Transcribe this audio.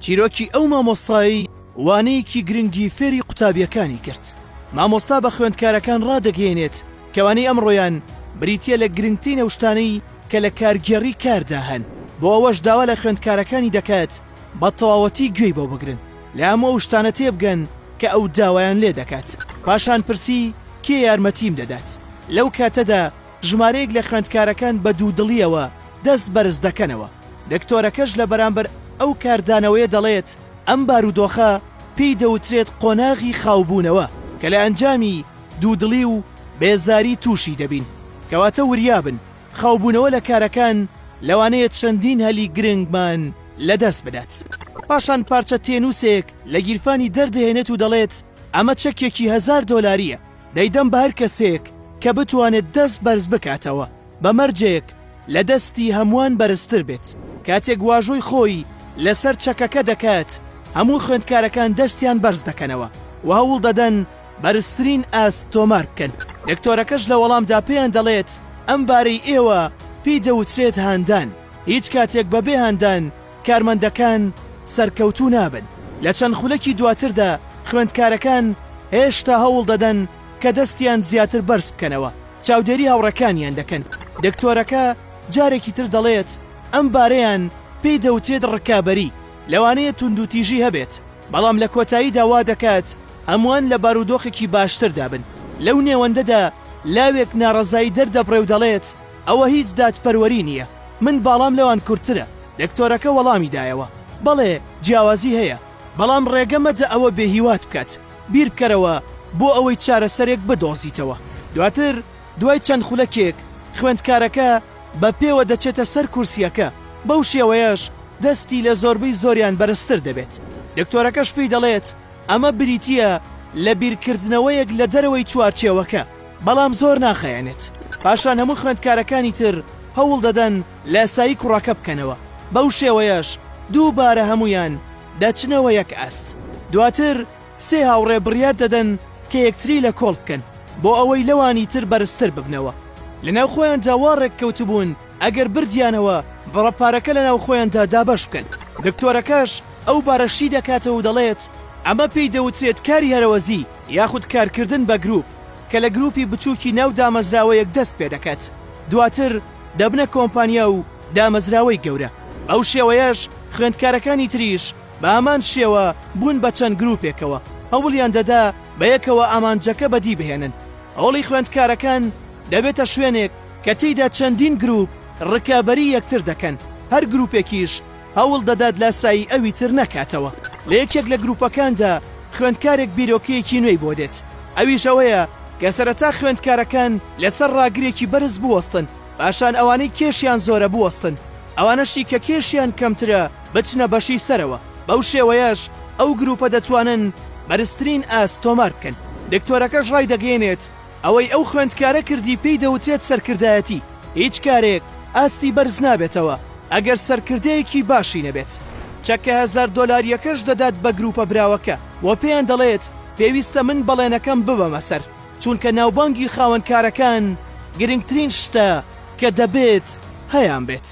چیرۆکی ئەو مامۆستایی وانەیەکی گرنگی فێری قوتابیەکانی کرد. مامۆستا بە خوێندکارەکان ڕادەگەێنێت کەوانەی ئەمڕۆیان بریتیە لە گرنگترین ئەو شتانەی کە لە کارگێڕی کاردا هەن، بۆ ئەوەش داوا لە خوێندکارەکانی دەکات بە تەواوەتی گوێی بۆ بگرن، لە هەموو ئەو شتانە تێبگەن کە ئەو داوایان لێ دەکات. پاشان پرسی کێ یارمەتیم دەدات. لەو کاتەدا ژمارەیەک لە خوێندکارەکان بە دوودڵیەوە دەست بەرز دەکەنەوە. دکتۆرەکەش لە بەرامبەر ئەو کاردانەوەیە دەڵێت ئەم بارودۆخە پێی دەوترێت قۆناغی خاوبوونەوە کە لە ئەنجامی دوودڵی و بێزاری تووشی دەبین، کەواتە وریابن خاوبوونەوە لە کارەکان لەوانەیە چەندین هەلی گرنگمان لەدەست بدات. پاشان پارچە تێنووسێک لە گیرفانی دەردەهێنێت و دەڵێت ئەمە چەکێکی $1000 دەیدەم بە هەر کەسێک کە بتوانێت دەست بەرز بکاتەوە بە مەرجێک لە دەستی هەمووان بەرزتر بێت. کاتێک واژۆی خۆی لەسەر چەکەکە دەکات هەموو خوێندکارەکان دەستیان بەرز دەکەنەوە و هەوڵ دەدەن بەرزترین ئاست تۆمار بکەن. دکتۆرەکەش لە وەڵامدا پێیان دەڵێت ئەم بارەی ئێوە پێی دەوترێت هاندان. هیچ کاتێک بەبێ هاندان کارمەندەکان سەرکەوتوو نابن. لە چەند خولەکی دواتردا خوێندکارەکان هێشتا هەوڵ دەدەن کە دەستیان زیاتر بەرز بکەنەوە، چاودێری هاوڕەکانیان دەکەن. دکتۆرەکە جارێکی تر دەڵێت ئەم بارەیان پێی دەوترێت ڕکابەری، لەوانەیە توندوتیژی هەبێت، بەڵام لە کۆتاییدا وا دەکات هەمووان لە بارودۆخێکی باشتردا بن. لەو نێوەندەدا لاوێک ناڕەزایی دەردەبڕێ و دەڵێت ئەوە هیچ دادپەروەری نییە، من باڵام لەوان کورتترە. دکتۆرەکە وەڵامی دایەوە بەڵێ جیاوازی هەیە، بەڵام ڕێگەمەدە ئەوە بێهیوات بکات، بیر بکەرەوە بۆ ئەوەی چارەسەرێک بدۆزیتەوە. دواتر دوای چەند خولەکێک خوێندکارەکە بە پێوە دەچێتە سەر کورسیەکە، بەو شێوەیەش دەستی لە زۆربەی زۆریان بەرزتر دەبێت. دکتۆرەکەش پێی دەڵێت ئەمە بریتیە لە بیرکردنەوەیەک لە دەرەوەی چوارچێوەکە، بەڵام زۆر ناخەیانێت. پاشان هەموو خوێندکارەکانی تر هەوڵ دەدەن لە ئاسایی کوڕەکە بکەنەوە، بەو شێوەیەش دووبارە هەمویان دەچنەوە یەک ئاست. دواتر سێ هاوڕێ بڕیار دەدەن کە یەکتری لە کۆڵ بکەن بۆ ئەوەی لەوانی تر بەرزتر ببنەوە. لەناو خۆیاندا وا ڕێککەوتبوون ئەگەر بردیانەوە بڕەپارەکە لەناو خۆیاندا دابەش بکەن. دکتۆرەکەش ئەو بارەشی دەکاتەوە و دەڵێت ئەمە پێی دەوترێت کاری هەرەوەزی یاخود کارکردن بە گروپ کە لە گروپی بچووکی ناو دامەزراوەیەک دەست پێ دەکات، دواتر دەبنە کۆمپانیا و دامەزراوەی گەورە. ئەو شێوەیەش خوێندکارەکانی تریش بە هەمان شێوە بوون بە چەند گروپێکەوە، هەوڵیان دەدا بە یەکەوە ئامانجەکە بەدی بهێنن. ئەوڵی خوێندکارەکان دەبێتە شوێنێک کە تێیدا چەندین گروپ ڕکابەری یەکتر دەکەن، هەر گروپێکیش هەوڵ دەدات لاسایی ئەوی تر نەکاتەوە. لە یەکێک لە گروپەکاندا خوێندکارێک بیرۆکەیەکی نوێی بۆ دێت، ئەویش ئەوەیە کە سەرەتا خوێندکارەکان لەسەر ڕاگرێکی بەرز بوەستن، پاشان ئەوانەی کێشیان زۆرە بوەستن، ئەوانەشی کە کێشیان کەمترە بچنە بەشی سەرەوە. بەو شێوەیەش ئەو گروپە دەتوانن بەرزترین ئاست تۆمار بکەن. دکتۆرەکەش ڕای دەگەێنێت ئەوەی ئەو خوێندکارە کردی پێی دەوترێت سەرکردایەتی. هیچ کارێک ئاستی بەرز نابێتەوە ئەگەر سەرکردەیەکی باشی نەبێت. چەکە $1000 دەدات بە گروپە براوەکە و پێیان دەڵێت پێویستە من بەڵێنەکەم ببەمە سەر، چونکە ناوبانگی خاوەنکارەکان گرنگترین شتە کە دەبێت هەیان بێت.